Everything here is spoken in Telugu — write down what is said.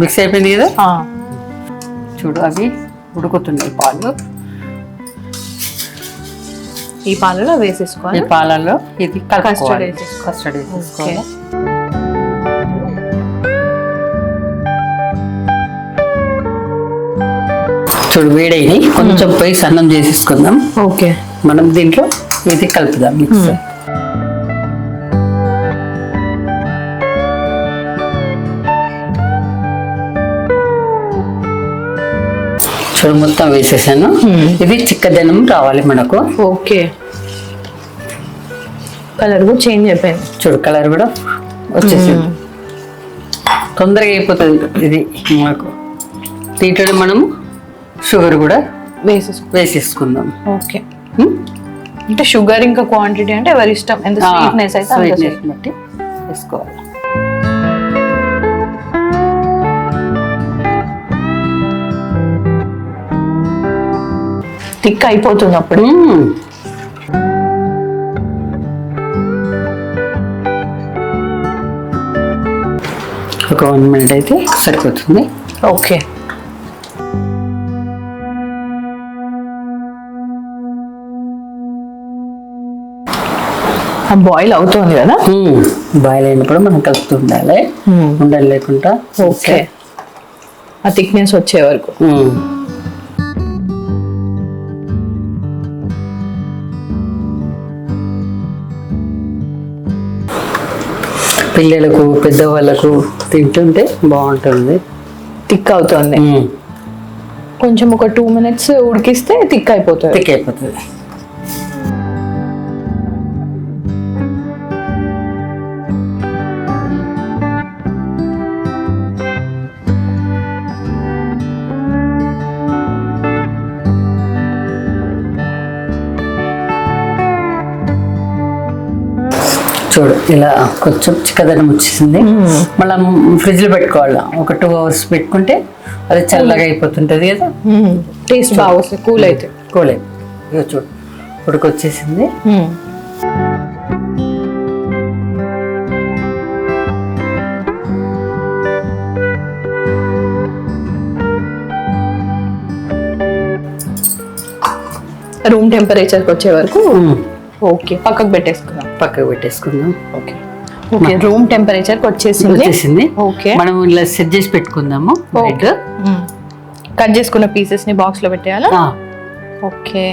మిక్స్ అయిపోయింది కదా. చూడు అవి ఉడుకుతున్నాయి పాలు. ఈ పాలలో వేసేసుకోవాలి. ఈ పాలలో ఇది కస్టర్డ్ వేసేసుకోవాలి. చూడు వేడైంది, కొంచెం పోయి సన్నం చేసేసుకుందాం. ఓకే, మనం దీంట్లో ఇది కలుపుదాం మిక్స్. చూడు మొత్తం వేసేసాను. ఇది చిక్కదనం రావాలి మనకు. ఓకే, కలర్ కూడా చేంజ్ అయిపోయింది. చూడు కలర్ కూడా వచ్చేసింది. తొందరగా అయిపోతుంది ఇది మనకు. దీంట్లో మనం షుగర్ కూడా వేసేసుకుందాం. ఓకే, అంటే షుగర్ ఇంకా క్వాంటిటీ అంటే ఎవరి ఇష్టం, ఎంత స్వీట్నెస్ అయితే స్వీట్నెస్ బట్టి వేసుకోవాలి. థిక్ అయిపోతుంది అప్పుడు. ఒక 1 minute అయితే సరిపోతుంది. ఓకే, బాయిల్ అవుతుంది కదా. బాయిల్ అయినప్పుడు మనం కలుపుతూ ఉండాలి, ఉండలు లేకుండా. ఓకే, ఆ థిక్నెస్ వచ్చే వరకు. పిల్లలకు పెద్దవాళ్ళకు తింటుంటే బాగుంటుంది. థిక్ అవుతుంది. కొంచెం ఒక 2 minutes ఉడికిస్తే థిక్ అయిపోతుంది. థిక్ అయిపోతుంది. చూడు ఇలా కొంచెం చిక్కదనం వచ్చేసింది. మళ్ళీ ఫ్రిడ్జ్ లో పెట్టుకోవాలి. ఒక 2 hours పెట్టుకుంటే అది చల్లగా అయిపోతుంటది కదా. టేస్ట్ బాగా వస్తుంది. కూల్ అయితే ఇక చూడు ఉడికొచ్చేసింది. రూమ్ టెంపరేచర్కి వచ్చే వరకు. ఓకే, పక్కకు పెట్టేసుకుందాం. ఓకే, రూమ్ టెంపరేచర్ వచ్చేసింది. ఓకే, మనం ఇలా సెట్ చేసి పెట్టుకుందాము. కట్ చేసుకున్న పీసెస్ ని బాక్స్ లో పెట్టేయాలా. ఓకే,